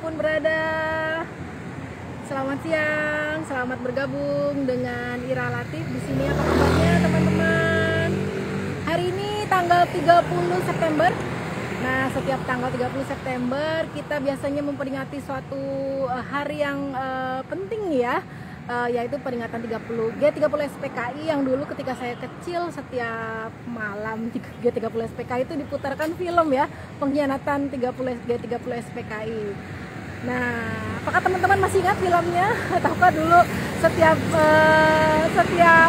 dimanapun berada. Selamat siang, selamat bergabung dengan Ira Latif di sini. Apa kabarnya teman-teman? Hari ini tanggal 30 September. Nah, setiap tanggal 30 September kita biasanya memperingati suatu hari yang penting ya, yaitu peringatan G30 SPKI yang dulu ketika saya kecil setiap malam G30 SPKI itu diputarkan film ya, pengkhianatan G30 SPKI. Nah, apakah teman-teman masih ingat filmnya? Ataukah dulu setiap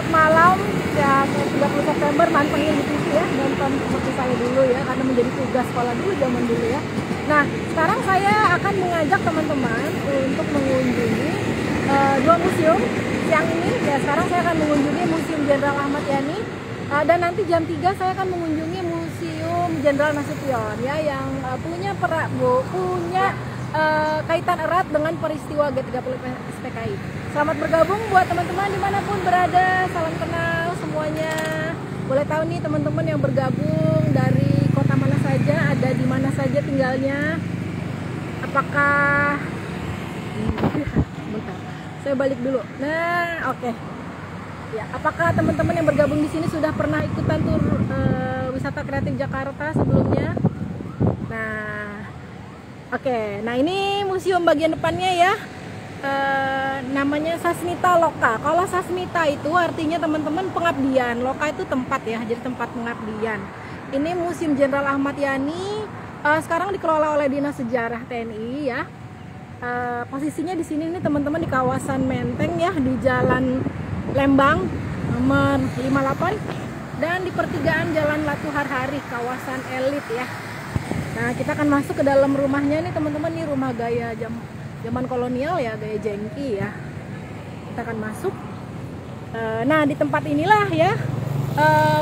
malam ya 30 September mantengin di TV ya, nonton seperti saya dulu ya, karena menjadi tugas sekolah dulu zaman dulu ya. Nah, sekarang saya akan mengajak teman-teman untuk mengunjungi dua museum siang ini ya. Sekarang saya akan mengunjungi Museum Jenderal Ahmad Yani, dan nanti jam 3 saya akan mengunjungi Museum Jenderal Nasution ya, yang punya kaitan erat dengan peristiwa G30 SPKI. Selamat bergabung buat teman-teman dimanapun berada, salam kenal semuanya. Boleh tahu nih teman-teman yang bergabung dari kota mana saja, ada di mana saja tinggalnya. Apakah bentar, saya balik dulu. Nah, oke. Ya, apakah teman-teman yang bergabung di sini sudah pernah ikutan tur wisata kreatif Jakarta sebelumnya? Nah, oke. Nah, ini museum bagian depannya ya. Namanya Sasmita Loka. Kalau Sasmita itu artinya teman-teman pengabdian, Loka itu tempat ya, jadi tempat pengabdian. Ini Museum Jenderal Ahmad Yani, sekarang dikelola oleh Dinas Sejarah TNI ya. Posisinya di sini nih teman-teman, di kawasan Menteng ya, di Jalan Lembang nomor 58 dan di pertigaan Jalan Latuhar Hari, kawasan elit ya. Nah, kita akan masuk ke dalam rumahnya nih teman-teman, nih rumah gaya zaman kolonial ya, gaya jengki ya. Kita akan masuk. Nah, di tempat inilah ya,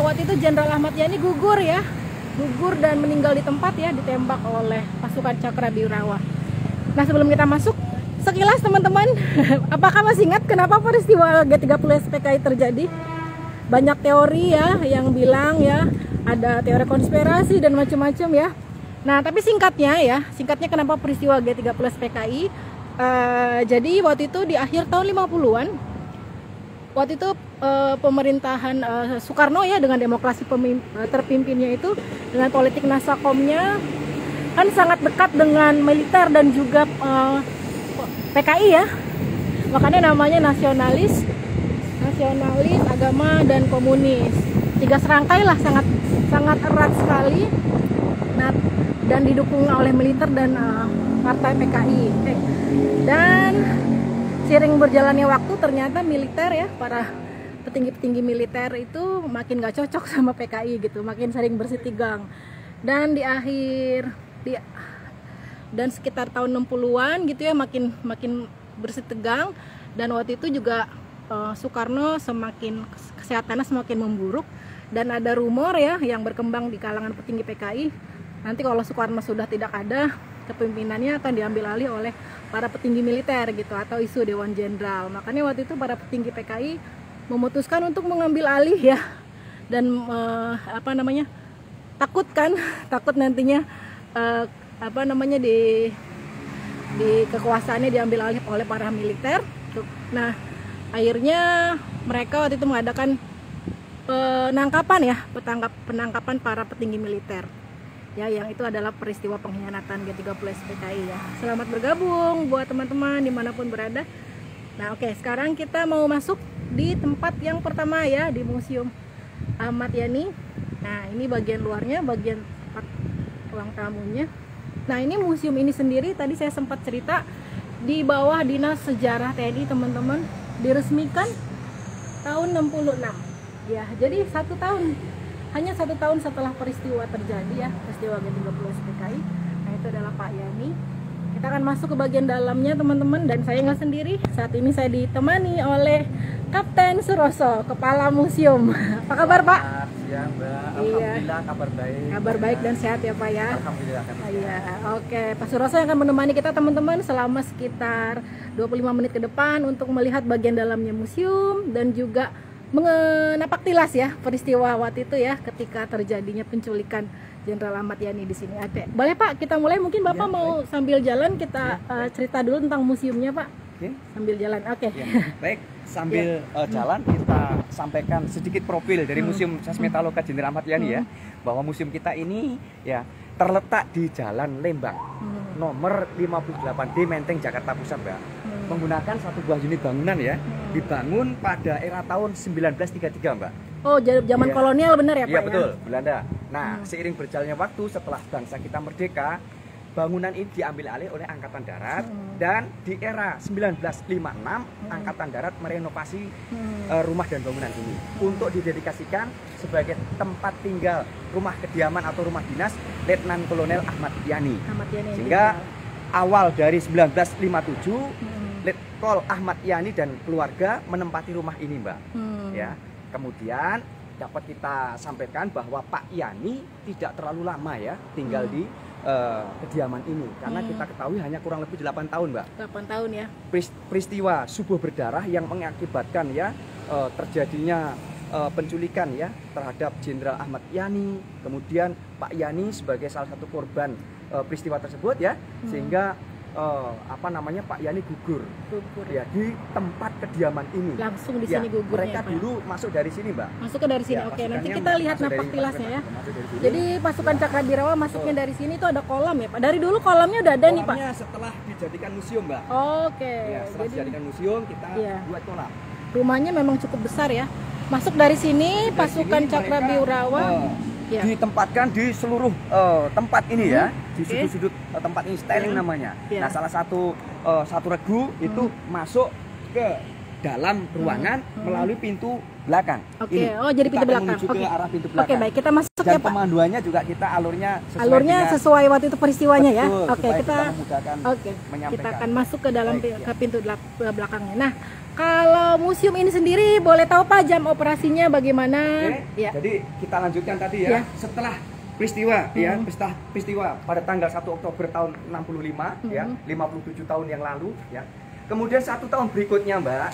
waktu itu Jenderal Ahmad Yani gugur dan meninggal di tempat ya, ditembak oleh pasukan Cakrabiwirawa. Nah, sebelum kita masuk, sekilas teman-teman, apakah masih ingat kenapa peristiwa G30 SPKI terjadi? Banyak teori ya yang bilang ya, ada teori konspirasi dan macam-macam ya. Nah, tapi singkatnya kenapa peristiwa G30 SPKI? Jadi waktu itu di akhir tahun 50-an, waktu itu pemerintahan Soekarno ya, dengan demokrasi terpimpinnya itu, dengan politik nasakomnya kan sangat dekat dengan militer dan juga PKI ya, makanya namanya nasionalis, agama dan komunis. Tiga serangkai lah, sangat erat sekali. Nah, dan didukung oleh militer dan partai PKI. Dan sering berjalannya waktu ternyata militer ya, para petinggi-petinggi militer itu makin gak cocok sama PKI gitu, makin sering bersitegang. Dan dan sekitar tahun 60-an gitu ya, makin bersitegang. Dan waktu itu juga Soekarno kesehatannya semakin memburuk, dan ada rumor ya yang berkembang di kalangan petinggi PKI, nanti kalau Soekarno sudah tidak ada, kepemimpinannya akan diambil alih oleh para petinggi militer gitu, atau isu Dewan Jenderal. Makanya waktu itu para petinggi PKI memutuskan untuk mengambil alih ya, dan takut nantinya di kekuasaannya diambil alih oleh para militer. Nah, akhirnya mereka waktu itu mengadakan penangkapan para petinggi militer ya, yang itu adalah peristiwa pengkhianatan G30 SPKI ya. Selamat bergabung buat teman-teman dimanapun berada. Nah, oke, sekarang kita mau masuk di tempat yang pertama ya, di Museum Ahmad Yani. Nah, ini bagian luarnya, bagian tempat ruang tamunya. Nah, ini museum ini sendiri tadi saya sempat cerita, di bawah Dinas Sejarah TNI teman-teman, diresmikan tahun 66 ya. Jadi hanya satu tahun setelah peristiwa terjadi ya, peristiwa G30 SPKI. Nah, itu adalah Pak Yani. Kita akan masuk ke bagian dalamnya teman-teman, dan saya nggak sendiri. Saat ini saya ditemani oleh Kapten Suroso, Kepala Museum. Apa kabar Pak? Siang Mbak, Iya. Alhamdulillah kabar baik. Kabar baik dan sehat ya Pak ya. Alhamdulillah kan. Iya, oke. Pak Suroso yang akan menemani kita teman-teman selama sekitar 25 menit ke depan untuk melihat bagian dalamnya museum, dan juga napak tilas ya peristiwa waktu itu ya, ketika terjadinya penculikan Jenderal Ahmad Yani di sini. Oke, boleh Pak, kita mulai. Mungkin Bapak Ya, mau sambil jalan kita cerita dulu tentang museumnya Pak. Oke. Sambil jalan, oke. Ya, baik, sambil jalan kita sampaikan sedikit profil dari Museum Sasmitaloka Jenderal Ahmad Yani ya, bahwa museum kita ini ya terletak di Jalan Lembang, nomor 58D Menteng, Jakarta Pusat, Mbak. Menggunakan satu buah unit bangunan ya, dibangun pada era tahun 1933, Mbak. Oh, zaman Iya. kolonial benar ya Pak? Iya ya? betul, Belanda. Nah, seiring berjalannya waktu setelah bangsa kita merdeka, bangunan ini diambil alih oleh Angkatan Darat dan di era 1956 Angkatan Darat merenovasi rumah dan bangunan ini untuk didedikasikan sebagai tempat tinggal, rumah kediaman atau rumah dinas Letnan Kolonel Ahmad Yani. Ahmad Yani. Sehingga awal dari 1957 Letkol Ahmad Yani dan keluarga menempati rumah ini, Mbak. Ya. Kemudian dapat kita sampaikan bahwa Pak Yani tidak terlalu lama ya tinggal di kediaman ini karena kita ketahui hanya kurang lebih 8 tahun, Mbak. 8 tahun ya. Peristiwa subuh berdarah yang mengakibatkan ya terjadinya penculikan ya terhadap Jenderal Ahmad Yani, kemudian Pak Yani sebagai salah satu korban peristiwa tersebut ya, sehingga Pak Yani gugur ya di tempat kediaman ini. Langsung di Ya, sini gugurnya. mereka Pak, ya? dulu masuk dari sini, Mbak. Masuknya dari sini. Ya, Oke, nanti pasukannya kita lihat masuk napak dari- tilasnya ya. masuk dari sini. Jadi pasukan Cakrabirawa masuknya dari sini itu ada kolam ya Pak. Dari dulu kolamnya udah ada nih Pak. Kolamnya setelah dijadikan museum, Mbak. Oke. Ya, setelah Jadi dijadikan museum kita Iya. buat kolam. rumahnya memang cukup besar ya. Masuk dari sini Dari pasukan sini Cakrabirawa. mereka, Ya. ditempatkan di seluruh tempat ini ya, di Oke. sudut-sudut tempat ini styling namanya. Ya. Nah, salah satu regu itu masuk ke dalam ruangan melalui pintu belakang. Oke, Ini. oh jadi Kita pintu akan belakang. menuju Oke. ke arah pintu belakang. Oke, baik, kita masuk Dan ya Pak. pemanduannya juga kita alurnya Alurnya dengan- sesuai waktu itu peristiwanya ya. Betul, Oke, supaya kita memudahkan Oke, menyampaikan. kita akan masuk ke dalam Baik, ke pintu belakangnya. Nah, kalau museum ini sendiri boleh tahu Pak jam operasinya bagaimana? Oke, Ya. jadi kita lanjutkan tadi Ya. ya. Setelah peristiwa ya, peristiwa pada tanggal 1 Oktober tahun 65 ya, 57 tahun yang lalu ya. Kemudian 1 tahun berikutnya, Mbak,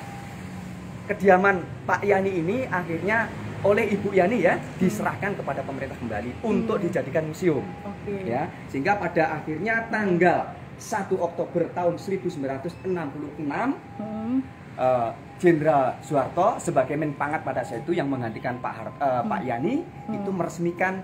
kediaman Pak Yani ini akhirnya oleh Ibu Yani ya diserahkan kepada pemerintah kembali untuk dijadikan museum. Oke. Ya, sehingga pada akhirnya tanggal 1 Oktober tahun 1966 Jenderal Soeharto sebagai Menpangat pada saat itu yang menggantikan Pak Yani itu meresmikan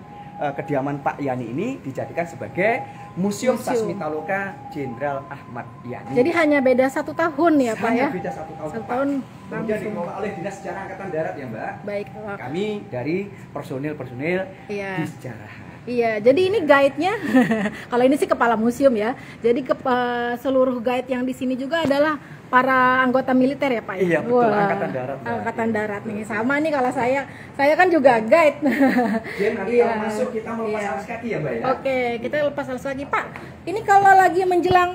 kediaman Pak Yani ini dijadikan sebagai Museum Sasmitaloka Jenderal Ahmad Yani. Jadi hanya beda 1 tahun ya Pak ya? Hanya beda 1 tahun. 1 tahun Kemudian langsung. dikelola oleh Dinas Sejarah Angkatan Darat ya, Mbak. Baik. Pak. Kami dari personil Iya. di sejarah. Iya, jadi ini guide-nya. Kalau ini sih kepala museum ya. Jadi seluruh guide yang di sini juga adalah para anggota militer ya Pak ya? Iya, betul, Wah, Angkatan Darat, Mbak. Angkatan Darat nih. Sama nih kalau saya kan juga guide. Jadi nanti Iya. kalau masuk kita melepas Iya. alas kaki ya, Mbak ya. Oke, kita lepas alas lagi Pak. Ini kalau lagi menjelang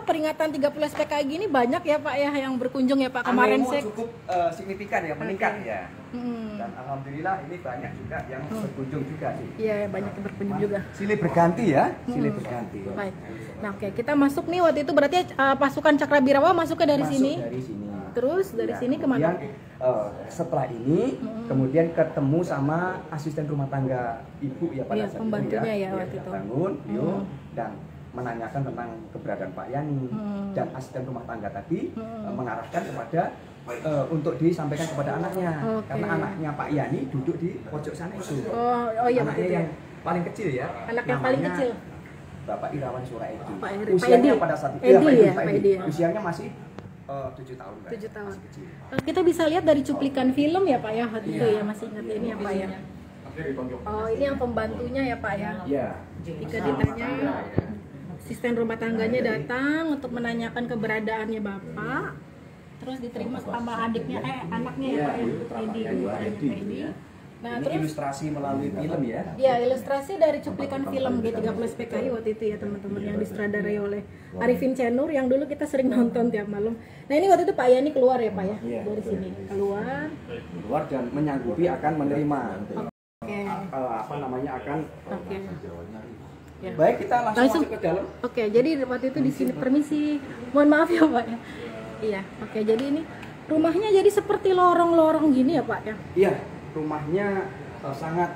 peringatan 30 SPKI gini banyak ya Pak ya yang berkunjung ya Pak. Kemarin Animo saya cukup signifikan ya, meningkat ya. Mm. Dan alhamdulillah ini banyak juga yang berkunjung juga sih. Iya, banyak yang berkunjung juga. Silih berganti ya, silih berganti. Baik. Nah, oke, kita masuk nih waktu itu berarti pasukan Cakrabirawa masuknya dari Masuk sini. dari sini. Terus dari Ya, sini kemana? kemudian, setelah ini kemudian ketemu sama asisten rumah tangga ibu ya pada Iya, saat pembantunya itu ya ya. waktu Dia itu. bangun, dan menanyakan tentang keberadaan Pak Yani dan asisten rumah tangga tadi mengarahkan kepada untuk disampaikan kepada anaknya. Oke. Karena anaknya Pak Yani duduk di pojok sana itu. Oh iya Anaknya betul. yang paling kecil ya. Anak yang paling namanya kecil. Bapak Irawan Suraedi. Pak Usianya Edi. pada saat itu Edi Pak ya, Pak Pak Edi. Edi ya. Usianya masih 7 tahun. Mbak. 7 tahun. Masih kecil. Kita bisa lihat dari cuplikan film ya Pak ya waktu itu ya, masih ingat ini ya Pak ya. Oh, ini yang pembantunya ya Pak ya. Iya. Ketika ditanya, asisten rumah tangganya datang untuk menanyakan keberadaannya Bapak. Terus diterima sama adiknya, anaknya ya Pak ya, Edi. Edi. Nah, Ini terus ilustrasi melalui film ya. ya ilustrasi dari cuplikan film G30 SPKI waktu itu ya teman-teman yang disutradarai oleh Arifin Cenur yang dulu kita sering nonton tiap malam. Nah ini waktu itu Pak Yani keluar ya Pak ya Iya. dari sini keluar. Keluar dan menyanggupi akan menerima Oke. akan Oke. Ya. baik kita langsung Langsung. masuk ke dalam. Oke, jadi waktu itu di sini permisi. Mohon maaf ya Pak ya. Iya. Oke, jadi ini rumahnya jadi seperti lorong-lorong gini ya Pak ya. Iya, rumahnya sangat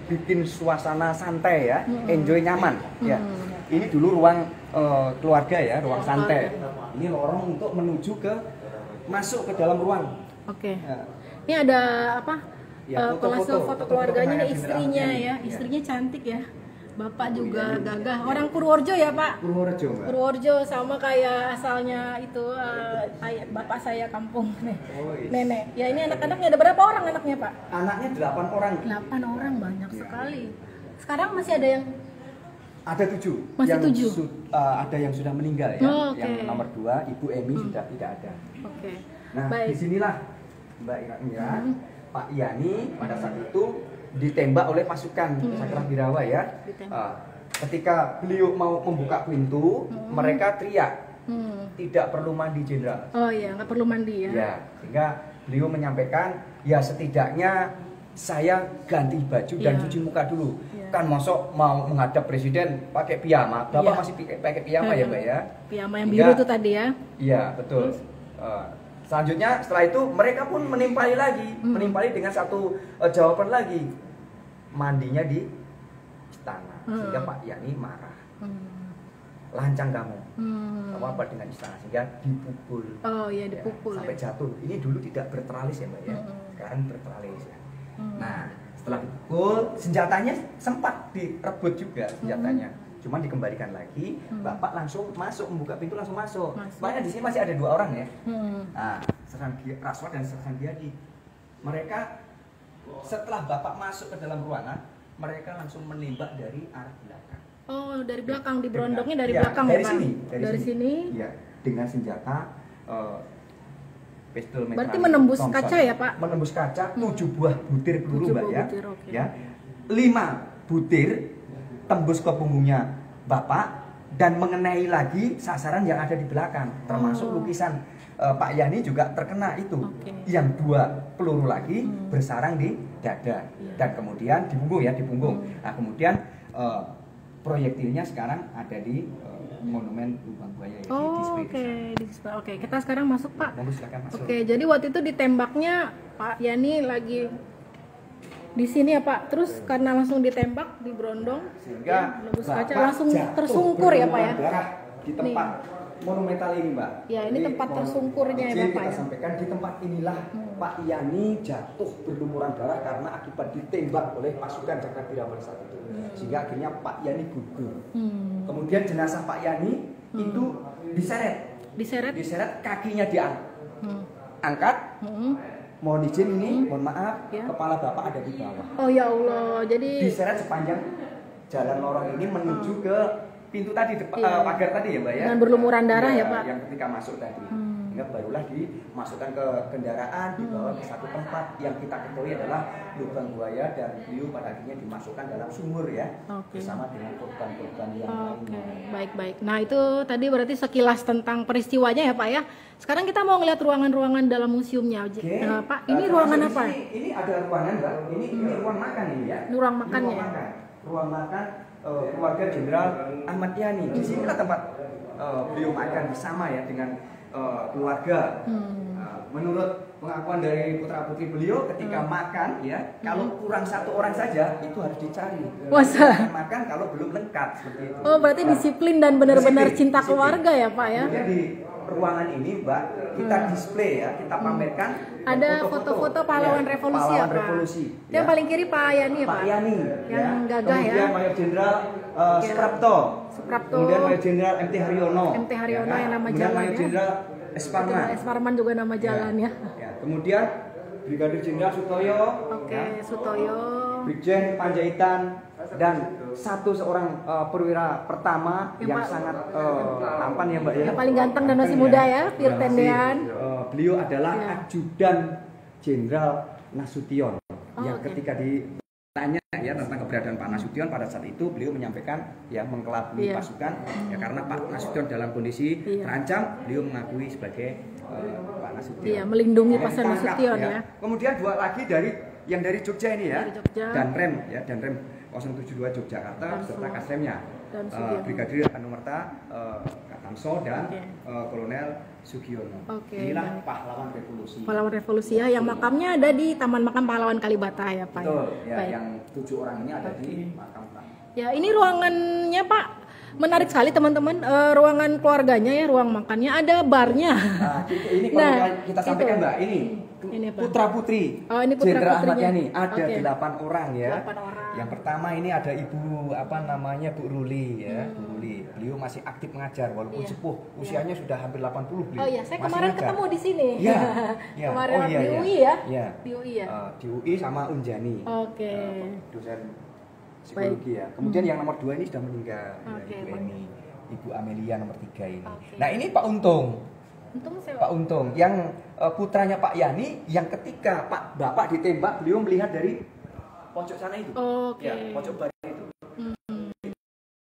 bikin suasana santai ya, enjoy nyaman ya. Ini dulu ruang keluarga ya, ruang santai. Ini lorong untuk menuju ke masuk ke dalam ruang. Oke. Ya. Ini ada apa? Ya, foto keluarganya nih, kenangan istrinya generasi ya. ini. Istrinya cantik ya. Bapak juga gagah. Orang Purworejo ya, Pak? Purworejo, Mbak. Purworejo, sama kayak asalnya itu bapak saya kampung nih. Oh, iya. Nenek. Ya ini anak-anaknya ada berapa orang anaknya, Pak? Anaknya 8 orang. 8 orang, banyak Ya. sekali. Sekarang masih ada yang Ada 7. Masih yang 7? Ada yang sudah meninggal ya. Oh, oke. Yang nomor 2 Ibu Emi sudah tidak ada. Oke. Nah, Baik. disinilah Mbak Mira, Pak Yani pada saat itu ditembak oleh pasukan Cakrawirawa ya. Ditembak. Ketika beliau mau membuka pintu, mereka teriak, tidak perlu mandi jenderal. Oh iya, nggak perlu mandi ya. Ya, sehingga beliau menyampaikan, ya setidaknya saya ganti baju dan Iya. cuci muka dulu. Iya. Kan mosok mau menghadap presiden pakai piyama. Bapak Iya. masih pakai piyama ya, Mbak ya? Piyama yang Sehingga- biru tuh tadi ya. Iya, betul. Selanjutnya setelah itu mereka pun menimpali lagi, menimpali dengan satu jawaban lagi. Mandinya di istana. Sehingga Pak Yani marah. Lancang kamu. Apa dengan istana, sehingga dipukul. Oh iya, Ya, dipukul sampai ya. jatuh. Ini dulu tidak berteralis ya, Mbak ya. Sekarang berteralis ya. Nah, setelah dipukul, senjatanya sempat direbut juga senjatanya. Cuma dikembalikan lagi, Bapak langsung masuk, membuka pintu langsung masuk. Makanya di sini masih ada 2 orang ya. Nah, Raswad dan Sersan Giadi. Mereka setelah Bapak masuk ke dalam ruangan, mereka langsung menembak dari arah belakang. Oh, dari belakang, diberondongnya dari Ya, belakang dari ya, Pak? sini, Dari sini. Iya, dengan senjata pistol Berarti metralnya menembus Thompson. kaca ya, Pak? Menembus kaca, 7 buah butir peluru, 7 Mbak buah ya. butir, oke. Ya. 5 butir tembus ke punggungnya Bapak dan mengenai lagi sasaran yang ada di belakang, termasuk lukisan Pak Yani juga terkena itu. Oke. Yang 2 peluru lagi bersarang di dada dan kemudian di punggung ya, di punggung. Nah, kemudian proyektilnya sekarang ada di Monumen Lubang Buaya ya, Oh, di display. oke. Oke, kita sekarang masuk, Pak. Monggo silakan masuk. Oke, jadi waktu itu ditembaknya Pak Yani lagi di sini ya, Pak. Terus karena langsung ditembak, diberondong, Sehingga menembus kaca, Bapak langsung jatuh tersungkur ya, Pak ya. berlumuran darah di tempat monumental ini, Mbak. Ya, ini tempat mohon tersungkurnya ya, izin Bapak kita ya. sampaikan di tempat inilah Pak Yani jatuh berlumuran darah karena akibat ditembak oleh pasukan Cakrawirawa pada saat itu. Sehingga akhirnya Pak Yani gugur. Kemudian jenazah Pak Yani itu diseret, Diseret. kakinya diangkat. Mohon izin ini, mohon maaf, Ya. kepala Bapak ada di bawah. Oh ya Allah, jadi Diseret sepanjang jalan lorong ini menuju ke pintu tadi, Iya. pagar tadi ya, Mbak ya. Dengan berlumuran darah Iya, ya, Pak. Yang ketika masuk tadi. Sehingga barulah dimasukkan ke kendaraan, dibawa ke satu tempat yang kita ketahui adalah Lubang Buaya, dan beliau pada akhirnya dimasukkan dalam sumur ya. Oke. Bersama dengan korban-korban yang Oke, lainnya. baik. Nah, itu tadi berarti sekilas tentang peristiwanya ya, Pak ya. Sekarang kita mau ngeliat ruangan-ruangan dalam museumnya. Oke. Nah, Pak, ini ruangan termasuk apa? di sini, ini ada ruangan, Mbak. Ini ruang makan ini ya. Ini ruang makan Ini ya? Ruang makan keluarga Jenderal Ahmad Yani. Di sinilah tempat beliau makan bersama ya dengan keluarga. Menurut pengakuan dari putra putri beliau, ketika makan ya, kalau kurang 1 orang saja itu harus dicari. Masa? Jangan makan kalau belum lengkap seperti itu. Oh, berarti disiplin dan benar-benar Disiplin, cinta disiplin. keluarga ya, Pak ya. Kemudian di ruangan ini, Mbak, kita display ya, kita pamerkan Ada foto-foto pahlawan ya, revolusi ya, pahlawan Pak. revolusi. Itu yang paling kiri Pak Yani ya, Pak Pak. Yani, Yang gagah ya. Kemudian Mayor Jenderal Suprapto. Suprapto. Kemudian Mayor Jenderal MT Haryono. MT Haryono yang nama Kemudian jalan Mayor ya. Jenderal Esparman. Esparman juga nama jalan ya. Ya. Kemudian Brigadir Jenderal Sutoyo. Oke, ya. Sutoyo. Brigjen Panjaitan dan seorang perwira pertama yang Pak- sangat tampan ya, Mbak ya. Yang paling ganteng dan masih muda ya, Pirtendean. Beliau adalah Ya. ajudan Jenderal Nasution yang oke. ketika ditanya ya tentang keberadaan Pak Nasution pada saat itu, beliau menyampaikan ya mengkelabui Iya. pasukan ya karena Pak Nasution dalam kondisi Iya. terancam, beliau mengakui sebagai Pak Nasution. Iya, melindungi Kemudian Pak ditangkap, Nasution ya. Kemudian 2 lagi dari Jogja ini ya. Dari Jogja. Dan Rem 072 Yogyakarta beserta kasremnya. Dan Sugiono. Brigadir Anumerta Katamso dan Kolonel Sugiono. Inilah pahlawan revolusi. Pahlawan revolusi ya, yang makamnya ada di Taman Makam Pahlawan Kalibata ya Pak. Betul, ya, Baik. yang 7 orang ini ada di makam tamu. Ya, ini ruangannya Pak menarik sekali teman-teman. Ruangan keluarganya ya, ruang makannya, ada barnya. Nah, ini kalau kita sampaikan Mbak, ini putra putri Jenderal Ahmad Yani ada 8 orang ya. 8 orang. Yang pertama ini ada Ibu Bu Ruli ya, Bu Ruli. Beliau masih aktif mengajar walaupun sepuh, usianya sudah hampir 80 beliau. Oh iya, saya masih kemarin mengajar. ketemu di sini. Iya. Ya. Kemarin Oh, iya, di iya. UI ya. Iya. Di UI ya. Di UI sama Unjani. Oke. Dosen psikologi ya. Kemudian yang nomor 2 ini sudah meninggal. Oke, ya, Ibu baik. Eni. Ibu Amelia nomor 3 ini. Oke. Nah, ini Pak Untung. Pak Untung Untung yang putranya Pak Yani yang ketika Bapak ditembak beliau melihat dari pojok sana itu. Oke. Ya, pojok bari itu.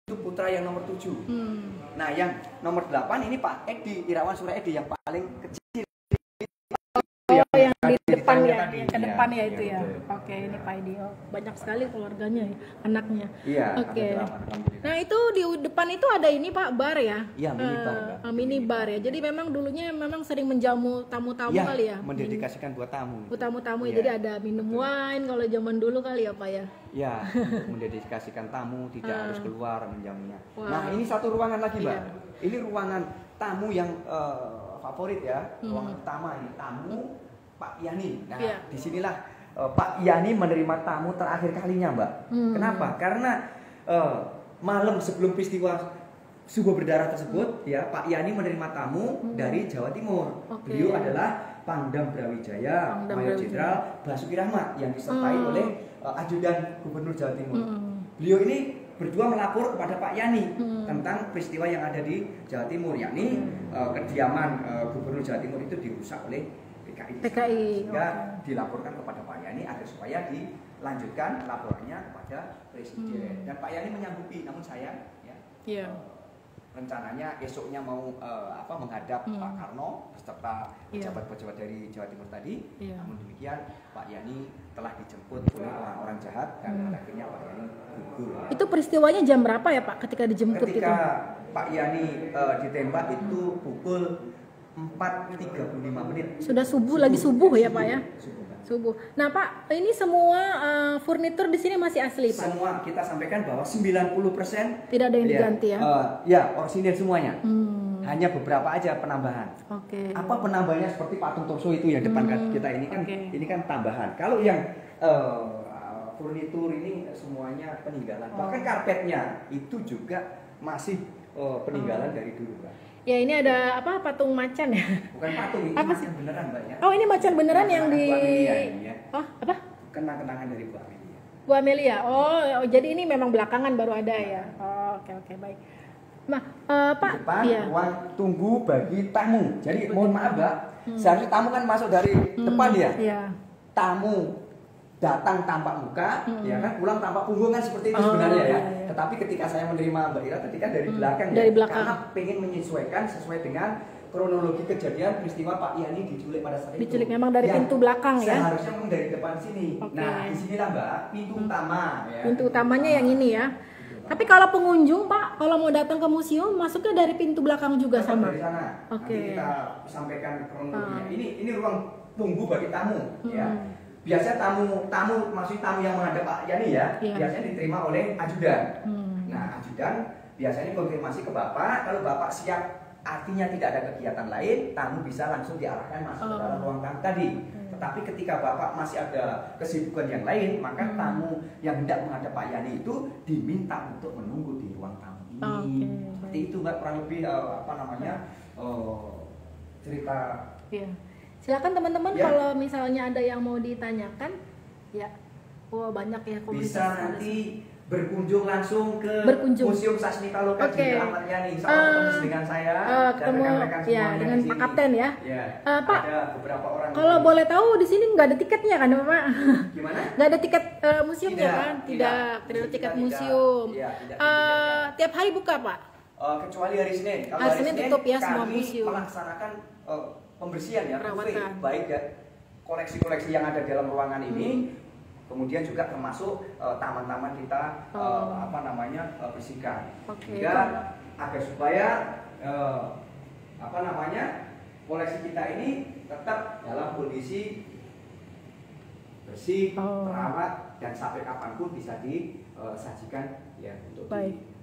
Itu putra yang nomor 7. Nah, yang nomor 8 ini Pak Edi, Irawan Surya Edi yang paling kecil. Oh, yang di depan ya, tadi. yang ke depan ya, Iya, itu ya. betul. Oke, ini Pak Edi. Oh, banyak sekali keluarganya ya, anaknya. Iya. Oke. ada 8, alhamdulillah. Nah, itu di depan itu ada ini Pak, bar ya? Iya, minibar, Mbak. Minibar ya. Jadi memang dulunya memang sering menjamu tamu-tamu Iya, kali ya. mendedikasikan buat tamu. Buat tamu-tamu ya. Iya. Jadi ada minum wine kalau zaman dulu kali ya Pak ya. Ya, untuk mendedikasikan tamu tidak harus keluar menjamunya. Wah. Nah, ini satu ruangan lagi, Mbak. Iya. Ini ruangan tamu yang favorit ya. Ruangan pertama ini tamu Pak Yani. Nah, Iya. disinilah Pak Yani menerima tamu terakhir kalinya, Mbak. Kenapa? Karena malam sebelum peristiwa Sugo berdarah tersebut, ya Pak Yani menerima tamu dari Jawa Timur. Oke. Beliau adalah Pangdam Brawijaya, Mayor Jenderal Basuki Rahmat yang disertai oleh ajudan Gubernur Jawa Timur. Beliau ini berdua melapor kepada Pak Yani tentang peristiwa yang ada di Jawa Timur, yakni kediaman Gubernur Jawa Timur itu dirusak oleh PKI. Sehingga dilaporkan kepada Pak Yani agar supaya dilanjutkan laporannya kepada Presiden. Dan Pak Yani menyanggupi, namun sayang ya. Iya. Rencananya esoknya mau menghadap Pak Karno beserta pejabat-pejabat dari Jawa Timur tadi. Namun demikian Pak Yani telah dijemput oleh orang-orang jahat dan akhirnya Pak Yani gugur. Itu peristiwanya jam berapa ya Pak ketika dijemput Ketika itu? Pak Yani ditembak itu pukul 4.35 menit. Sudah lagi subuh ya Pak ya? Subuh. Subuh. Nah Pak, ini semua furnitur di sini masih asli Pak? Semua kita sampaikan bahwa 90% tidak ada yang diganti ya? Ya, orsinil semuanya. Hanya beberapa aja penambahan. Oke. Apa penambahannya seperti patung torso itu yang depan kita ini kan ini kan tambahan. Kalau yang furnitur ini semuanya peninggalan. Bahkan karpetnya itu juga masih peninggalan dari dulu, Mbak. Ya ini ada apa, patung macan ya? Bukan patung, ini apa sih? macan beneran Mbak ya. Oh ini macan beneran yang di... Bu Amelia ini ya. Oh apa? Kenang-kenangan dari Bu Amelia. Bu Amelia. Oh jadi ini memang belakangan baru ada ya. Oh, oke baik. Nah Pak, depan ruang tunggu bagi tamu. Jadi mohon maaf Mbak, seharusnya tamu kan masuk dari depan ya. Iya. Tamu datang tanpa muka, ya kan, pulang tanpa punggung kan seperti itu sebenarnya ya. Tetapi ketika saya menerima Mbak Ira tadi kan dari belakang dari ya, belakang. karena pengen menyesuaikan sesuai dengan kronologi kejadian peristiwa Pak Yani diculik pada saat itu. Diculik memang dari pintu belakang ya. Seharusnya memang dari depan sini. Nah, disinilah Mbak, pintu utama ya. Pintu utamanya yang ini ya. Tapi kalau pengunjung Pak, kalau mau datang ke museum masuknya dari pintu belakang juga sama. Dari sana. Oke. Nanti kita sampaikan kronologinya. Ini ruang tunggu bagi tamu ya. Biasanya tamu maksud tamu yang menghadap Pak Yani ya, biasanya diterima oleh ajudan. Nah, ajudan biasanya konfirmasi ke Bapak, kalau Bapak siap artinya tidak ada kegiatan lain, tamu bisa langsung diarahkan masuk ke dalam ruang tamu tadi. Tetapi ketika Bapak masih ada kesibukan yang lain, maka tamu yang hendak menghadap Pak Yani itu diminta untuk menunggu di ruang tamu ini. Seperti itu Mbak, kurang lebih cerita. Iya. Silakan teman-teman Ya. kalau misalnya ada yang mau ditanyakan, ya. Wah, banyak ya komunitas. Bisa nanti berkunjung langsung ke Museum Sasmita Loka Jenderal Ahmad Yani. Insya Allah ketemu dengan saya dan rekan-rekan semuanya ya, dengan di Pak sini. Kapten ya. Ya, Pak, ada beberapa orang. Kalau boleh tahu di sini nggak ada tiketnya kan, Pak? Gimana? Nggak ada tiket museumnya kan? Tidak ada tiket museum. Tiap hari buka, Pak? Kecuali hari Senin. Kalau hari Senin tutup ya semua kami museum. melaksanakan pembersihan ya, perawatan. baik ya koleksi-koleksi yang ada dalam ruangan ini Kemudian juga termasuk taman-taman kita bersihkan. Sehingga agar supaya koleksi kita ini tetap dalam kondisi bersih, terawat, dan sampai kapanpun bisa disajikan ya untuk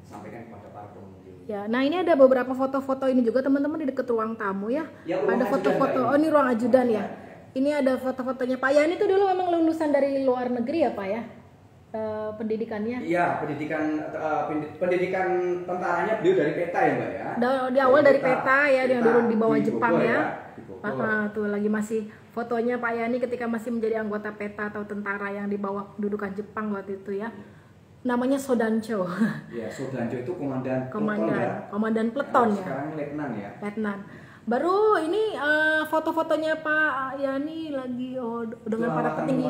disampaikan kepada para pengunjung. Ya, nah ini ada beberapa foto-foto ini juga teman-teman di dekat ruang tamu ya. Ada foto-foto. Oh, ini ruang ajudan ya. Ini ada foto-fotonya Pak Yani itu dulu memang lulusan dari luar negeri ya Pak ya? Pendidikannya? Iya, pendidikan tentaranya beliau dari PETA ya Mbak ya? Di awal dari PETA ya, yang dulu di bawah Jepang ya. Tuh lagi masih fotonya Pak Yani ketika masih menjadi anggota PETA atau tentara yang di bawah kedudukan Jepang waktu itu ya. Namanya Sodancho. Ya, Sodancho itu komandan peleton ya. Sekarang letnan ya. Letnan. Baru ini foto-fotonya Pak Yani lagi dengan para petinggi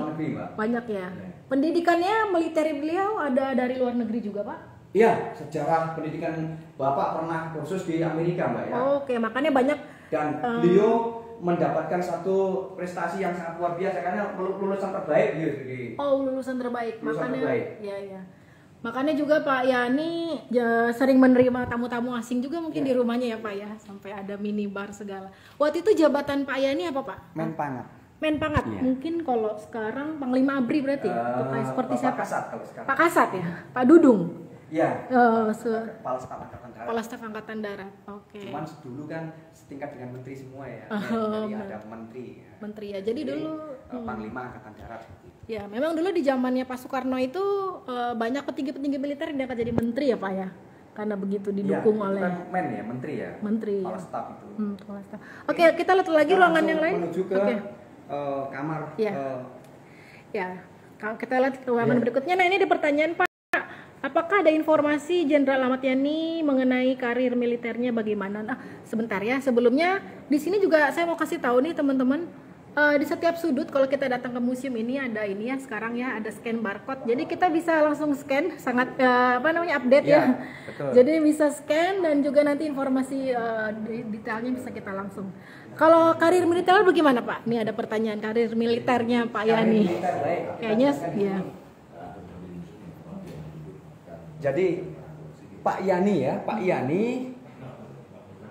banyak ya. Pendidikannya militer beliau ada dari luar negeri juga Pak? Iya, sejarah pendidikan Bapak pernah kursus di Amerika Mbak ya. Oke, makanya banyak. Dan beliau mendapatkan satu prestasi yang sangat luar biasa karena lulusan terbaik di. Lulusan terbaik. Makanya ya. Makanya juga Pak Yani sering menerima tamu-tamu asing juga mungkin di rumahnya ya Pak ya, sampai ada minibar segala. Waktu itu jabatan Pak Yani apa Pak? Menpangat. Ya. Mungkin kalau sekarang Panglima ABRI berarti ya? Seperti siapa? Pak Kasat ya? Pak Dudung? Iya. Kepala Staf Angkatan Darat. Oke. Cuman dulu kan setingkat dengan menteri semua ya. Jadi ada menteri. Menteri ya. Jadi dulu Panglima Angkatan Darat. Ya, memang dulu di zamannya Pak Soekarno itu banyak petinggi-petinggi militer yang akan jadi menteri ya Pak ya. Karena begitu didukung oleh menteri ya. Menteri. Kepala Staf itu. Kepala Staf. Oke, kita lihat lagi ruangan yang lain. Menuju ke kamar. Ya. Kalau kita lihat ruangan berikutnya. Nah, ini ada pertanyaan Pak. Apakah ada informasi Jenderal Ahmad Yani mengenai karir militernya bagaimana? Nah, sebentar ya. Sebelumnya di sini juga saya mau kasih tahu nih teman-teman. Di setiap sudut kalau kita datang ke museum ini ada ini ya sekarang ya ada scan barcode. Jadi kita bisa langsung scan, sangat update ya. Betul. Jadi bisa scan dan juga nanti informasi detailnya bisa kita langsung. Kalau karir militer bagaimana Pak? Ini ada pertanyaan karir militernya Pak Yani. Kayaknya ya. Jadi Pak Yani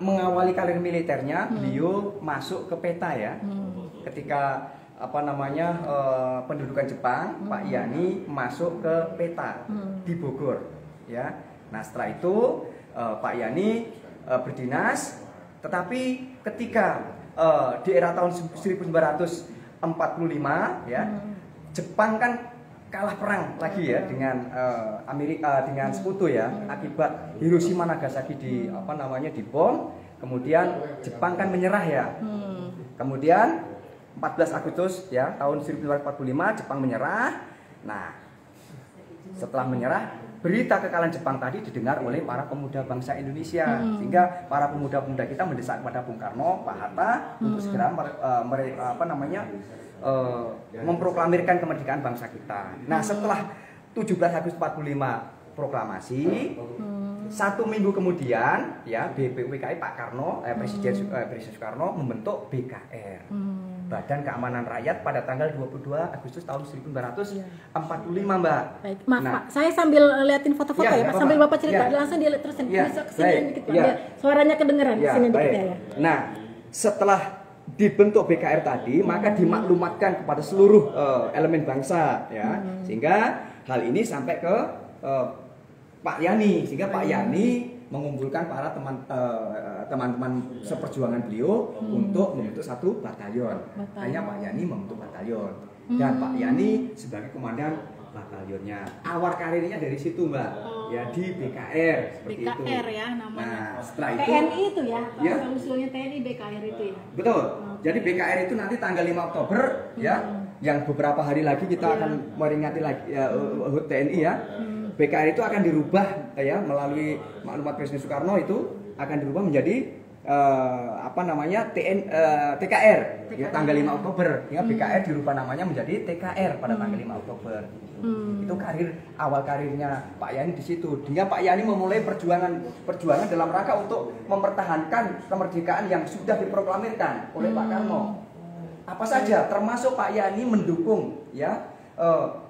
mengawali karir militernya, beliau masuk ke PETA ya. Ketika pendudukan Jepang, Pak Yani masuk ke PETA di Bogor ya. Nah, setelah itu Pak Yani berdinas, tetapi ketika di era tahun 1945 ya, Jepang kan kalah perang lagi ya dengan Amerika, dengan Sekutu ya, akibat Hiroshima Nagasaki dibom. Kemudian Jepang kan menyerah ya. Kemudian 14 Agustus ya tahun 1945 Jepang menyerah. Nah, setelah menyerah, berita kekalahan Jepang tadi didengar oleh para pemuda bangsa Indonesia, sehingga para pemuda-pemuda kita mendesak kepada Bung Karno, Pak Hatta untuk segera memproklamirkan kemerdekaan bangsa kita. Nah, setelah 17 Agustus 45 proklamasi, 1 minggu kemudian ya BPUPKI Pak Karno, Presiden Soekarno membentuk BKR. Badan Keamanan Rakyat pada tanggal 22 Agustus tahun 1945, Mbak. Baik, maaf Pak, saya sambil liatin foto-foto ya Pak, sambil Bapak cerita, langsung dia terus bisa kesini dikit Pak, suaranya kedengeran kesini dikit ya. Nah, setelah dibentuk BKR tadi, maka dimaklumatkan kepada seluruh elemen bangsa ya, sehingga hal ini sampai ke Pak Yani, sehingga Pak Yani mengumpulkan para teman-teman seperjuangan beliau untuk membentuk satu batalion. Hanya Pak Yani membentuk batalion dan Pak Yani sebagai komandan batalionnya. Awal karirnya dari situ Mbak, ya di BKR seperti itu. BKR ya namanya. Nah, setelah itu TNI itu ya, kalau usulnya TNI BKR itu ya. Betul. Jadi BKR itu nanti tanggal 5 Oktober ya, yang beberapa hari lagi kita akan meringati lagi TNI ya. BKR itu akan dirubah ya melalui maklumat Presiden Soekarno, itu akan dirubah menjadi TKR ya tanggal 5 Oktober ya. BKR dirubah namanya menjadi TKR pada tanggal 5 Oktober. Itu awal karirnya Pak Yani di situ. Hingga Pak Yani memulai perjuangan dalam rangka untuk mempertahankan kemerdekaan yang sudah diproklamirkan oleh Pak Karno. Apa saja, termasuk Pak Yani mendukung ya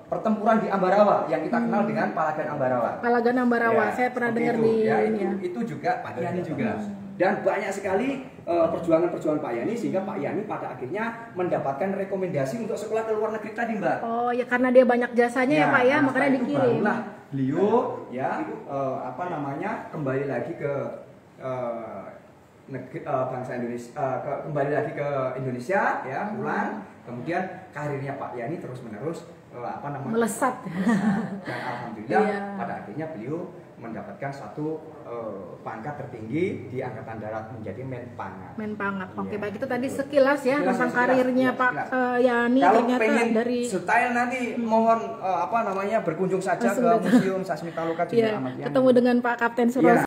pertempuran di Ambarawa yang kita kenal dengan Palagan Ambarawa. Palagan Ambarawa, Ya, saya pernah seperti dengar itu. di Ya, ini ya. itu juga Pak Yani juga. Dan banyak sekali perjuangan-perjuangan Pak Yani sehingga Pak Yani pada akhirnya mendapatkan rekomendasi untuk sekolah ke luar negeri tadi, Mbak. Oh ya, karena dia banyak jasanya ya Pak ya, nah, makanya setelah itu dikirim. barulah beliau ya kembali lagi ke bangsa Indonesia, kembali lagi ke Indonesia ya, pulang. Kemudian karirnya Pak Yani terus menerus melesat. Dan alhamdulillah Iya. pada akhirnya beliau mendapatkan suatu pangkat tertinggi di Angkatan Darat menjadi Menpangkat. Menpangkat. Oke, Iya. baik, itu tadi sekilas ya Sekilas, tentang sekilas, karirnya sekilas. Pak Yani. Kalau ternyata pengen dari style nanti mohon berkunjung saja ke Museum Sasmitaloka ya, Jenderal Ahmad Yani. ketemu dengan Pak Kapten Suroso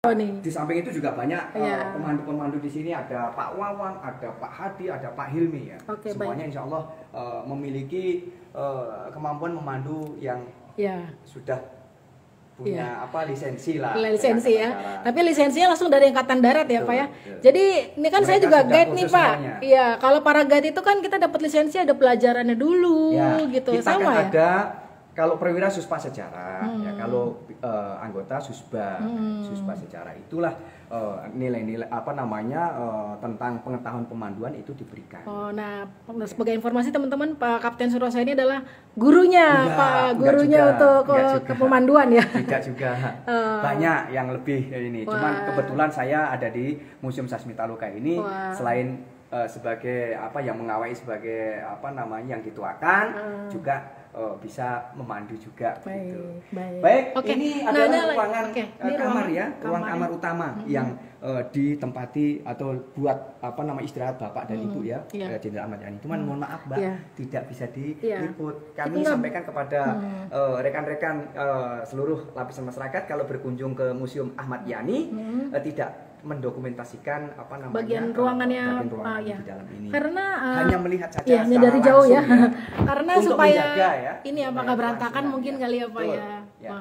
nih. Di samping itu juga banyak Iya. pemandu-pemandu di sini, ada Pak Wawan, ada Pak Hadi, ada Pak Hilmi ya. Oke, semuanya insya Allah memiliki kemampuan memandu yang Ya. sudah punya lisensi lah. Lisensi ya. Angkatan Darat. Tapi lisensinya langsung dari Angkatan Darat ya, Betul, Pak ya. betul. Jadi ini kan saya Mereka juga sudah guide nih, kursus Pak. semuanya. Iya, kalau para guide itu kan kita dapat lisensi ada pelajarannya dulu Ya, gitu. kita Sama kan ya? ada kalau perwira Suspa Sejarah, ya kalau anggota Susba, Suspa Sejarah itulah nilai-nilai tentang pengetahuan pemanduan itu diberikan. Oh, nah sebagai informasi teman-teman, Pak Kapten Suroso ini adalah gurunya, Pak, gurunya juga, untuk enggak juga. kepemanduan ya. Tidak juga. Banyak yang lebih ini. Wah. Cuman kebetulan saya ada di Museum Sasmitaloka ini. Wah. Selain sebagai yang mengawai sebagai yang dituakan, juga bisa memandu juga. Baik, gitu. baik. Baik, Oke. ini Nah, adalah ini ruangan oke. Ini kamar ya, ruang kamar. kamar utama yang ditempati atau buat istirahat Bapak dan Ibu ya, Iya. Jenderal Ahmad Yani. Cuman mohon maaf Mbak, Iya. tidak bisa Iya. diliput. Itu Kami nggak- sampaikan kepada rekan-rekan seluruh lapisan masyarakat kalau berkunjung ke Museum Ahmad Yani tidak mendokumentasikan Bagian ruangannya, bagian ruangan ya. di dalam ini. Karena hanya melihat saja iya, hanya secara dari jauh ya. langsung Karena Untuk supaya menjaga ya, ini apakah supaya berantakan kelangsungan, mungkin ya. kali ya Pak Betul, ya. ya.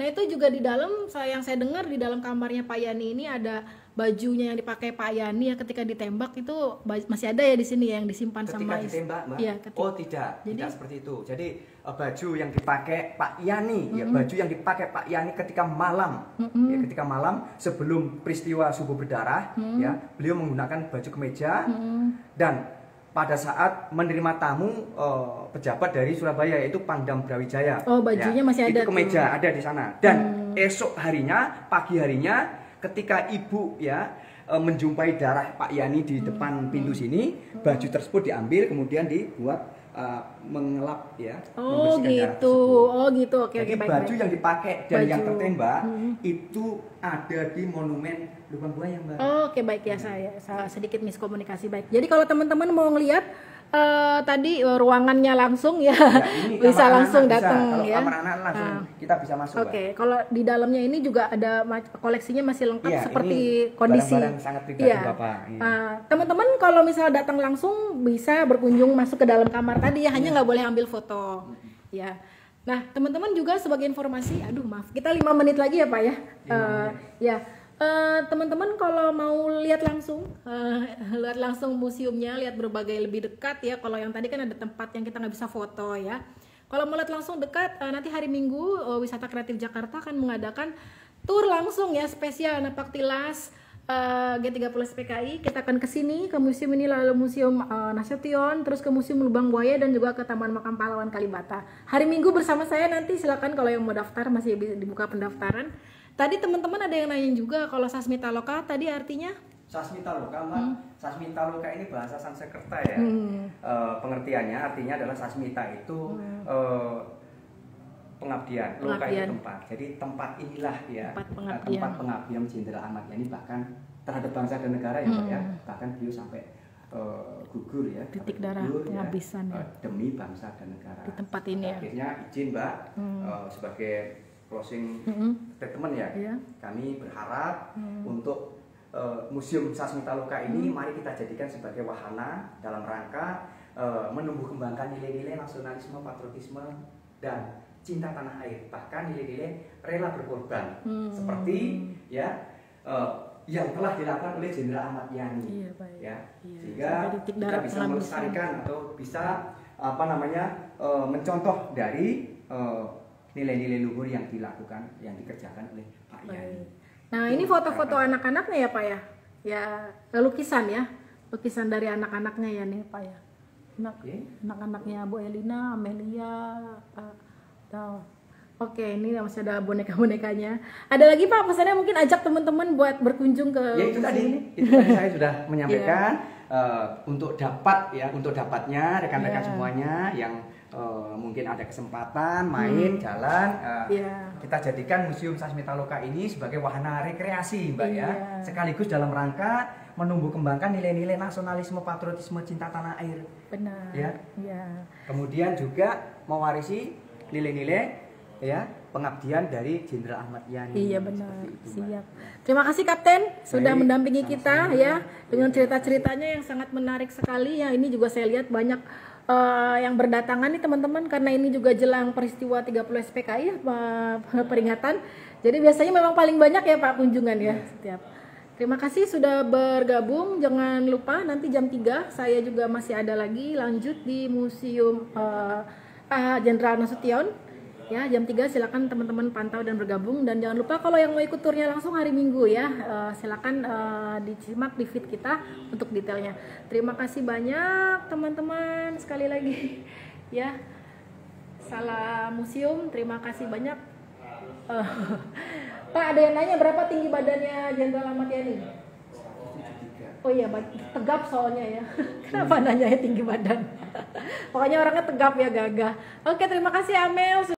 Nah itu juga di dalam yang saya dengar di dalam kamarnya Pak Yani ini ada bajunya yang dipakai Pak Yani ya ketika ditembak itu masih ada ya di sini ya, yang disimpan Ketika sama ditembak, Mbak? Iya, Oh tidak, Jadi- tidak seperti itu. Jadi baju yang dipakai Pak Yani, ya baju yang dipakai Pak Yani ketika malam, ya, ketika malam sebelum peristiwa subuh berdarah, ya beliau menggunakan baju kemeja dan pada saat menerima tamu pejabat dari Surabaya yaitu Pangdam Brawijaya. Oh, bajunya Ya, masih ada itu kemeja tuh. ada di sana. Dan esok harinya, pagi harinya, ketika ibu menjumpai darah Pak Yani di depan pintu sini, baju tersebut diambil kemudian dibuat mengelap ya. Oh membersihkan darah gitu, tersebut. oh gitu, oke Jadi oke baik. baju yang dipakai dan yang Baju. tertembak itu ada di monumen Lubang Buaya, Mbak. Oh, oke baik ya, saya sedikit miskomunikasi baik. Jadi kalau teman-teman mau ngelihat tadi ruangannya langsung ya, ini bisa kamar langsung anak datang Kalau ya. kamar anak langsung kita bisa masuk, Mbak. Oke, kalau di dalamnya ini juga ada koleksinya masih lengkap Iya, seperti ini kondisi. barang-barang sangat pribadi Bapak. Iya. Teman-teman kalau misal datang langsung bisa berkunjung masuk ke dalam kamar tadi ya, hanya nggak boleh ambil foto. Ya. Nah, teman-teman juga sebagai informasi, aduh maaf, kita 5 menit lagi ya Pak ya. Ya. Teman-teman kalau mau lihat langsung museumnya, lihat berbagai lebih dekat ya. Kalau yang tadi kan ada tempat yang kita nggak bisa foto ya. Kalau mau lihat langsung dekat, nanti hari Minggu Wisata Kreatif Jakarta akan mengadakan tour langsung ya spesial Napaktilas G30 SPKI. Kita akan ke sini ke museum ini, lalu Museum Nasution, terus ke Museum Lubang Buaya dan juga ke Taman Makam Pahlawan Kalibata. Hari Minggu bersama saya, nanti silakan kalau yang mau daftar masih bisa dibuka pendaftaran. Tadi teman-teman ada yang nanya juga kalau Sasmitaloka tadi artinya Sasmitaloka, Mbak. Sasmitaloka ini bahasa Sanskerta ya. Pengertiannya artinya adalah sasmita itu pengabdian, loka itu tempat. Jadi tempat inilah ya, tempat pengabdian Jenderal Ahmad Yani bahkan terhadap bangsa dan negara ya, Pak ya. Bahkan beliau sampai gugur ya, titik darah penghabisan ya, demi bangsa dan negara. Di tempat ini ya. Akhirnya izin Mbak sebagai closing statement ya. Kami berharap untuk Museum Sasmitaloka ini mari kita jadikan sebagai wahana dalam rangka menumbuh kembangkan nilai-nilai nasionalisme, patriotisme dan cinta tanah air, bahkan nilai-nilai rela berkorban seperti ya yang telah dilakukan oleh Jenderal Ahmad Yani. Iya, baik. Ya, Iya, sehingga titik kita darah bisa penghabisan. melestarikan atau bisa mencontoh dari nilai-nilai luhur yang dilakukan, yang dikerjakan oleh Pak Yani. Nah, ini foto-foto anak-anaknya ya Pak ya? Ya, lukisan ya? Lukisan dari anak-anaknya ya nih Pak ya? Anak-anaknya Bu Elina, Amelia, Oke, ini masih ada boneka-bonekanya. Ada lagi Pak pesannya, mungkin ajak teman-teman buat berkunjung ke ya itu tadi saya sudah menyampaikan untuk dapatnya rekan-rekan semuanya yang mungkin ada kesempatan main jalan, kita jadikan Museum Sasmitaloka ini sebagai wahana rekreasi Mbak ya, sekaligus dalam rangka menumbuh kembangkan nilai-nilai nasionalisme, patriotisme, cinta tanah air. Benar. Ya. Kemudian juga mewarisi nilai-nilai pengabdian dari Jenderal Ahmad Yani. Iya benar. Siap. Terima kasih Kapten sudah mendampingi kita ya dengan cerita-ceritanya yang sangat menarik sekali ya. Ini juga saya lihat banyak yang berdatangan nih teman-teman, karena ini juga jelang peristiwa 30 SPKI ya, peringatan. Jadi biasanya memang paling banyak ya Pak kunjungan ya setiap. Terima kasih sudah bergabung. Jangan lupa nanti jam 3 saya juga masih ada lagi lanjut di Museum Jenderal Nasution. Ya, jam 3 silakan teman-teman pantau dan bergabung, dan jangan lupa kalau yang mau ikut turnya langsung hari Minggu ya, silakan disimak di feed kita untuk detailnya. Terima kasih banyak teman-teman sekali lagi ya. Salam museum, terima kasih banyak. Pak, ada yang nanya berapa tinggi badannya Jenderal Ahmad Yani? Oh iya, tegap soalnya ya. Kenapa nanya tinggi badan? Pokoknya orangnya tegap ya, gagah. Oke, terima kasih Amel.